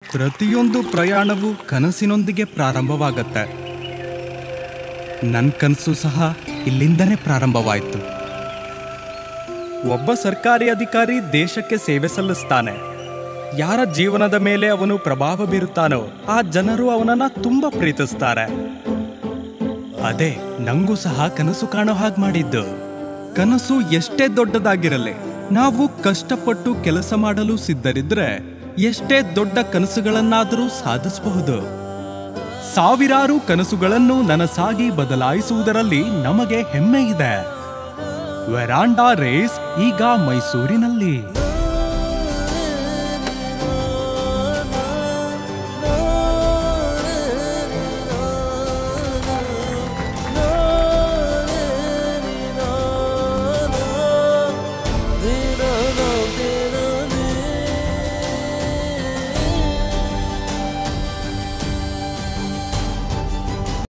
ಪ್ರತಿಯೊಂದು ಪ್ರಯಾಣವು ಕನಸಿನೊಂದಿಗೆ ಪ್ರಾರಂಭವಾಗತ್ತೆ. ನನ್ನ ಕನಸು ಸಹ ಇಲ್ಲಿಂದನೇ ಪ್ರಾರಂಭವಾಯಿತು. ಒಬ್ಬ ಸರ್ಕಾರಿ ಅಧಿಕಾರಿ ದೇಶಕ್ಕೆ ಸೇವೆ ಸಲ್ಲಿಸ್ತಾನೆ. ಯಾರ ಜೀವನದ ಮೇಲೆ ಅವನು ಪ್ರಭಾವ ಬೀರುತ್ತಾನೋ ಆ ಜನರು ಅವನನ್ನ ತುಂಬಾ ಪ್ರೀತಿಸ್ತಾರೆ. ಅದೇ ನಂಗೂ ಸಹ ಕನಸು ಕಾಣೋ ಹಾಗೆ ಮಾಡಿದ್ದು. ಕನಸು ಎಷ್ಟೇ ದೊಡ್ಡದಾಗಿರಲಿ, ನಾವು ಕಷ್ಟಪಟ್ಟು ಕೆಲಸ ಮಾಡಲು ಸಿದ್ಧರಿದ್ರೆ ಎಷ್ಟೇ ದೊಡ್ಡ ಕನಸುಗಳನ್ನಾದರೂ ಸಾಧಿಸಬಹುದು. ಸಾವಿರಾರು ಕನಸುಗಳನ್ನು ನನಸಾಗಿ ಬದಲಾಯಿಸುವುದರಲ್ಲಿ ನಮಗೆ ಹೆಮ್ಮೆ ಇದೆ. ವೆರಾಂಡಾ ರೇಸ್ ಈಗ ಮೈಸೂರಿನಲ್ಲಿ.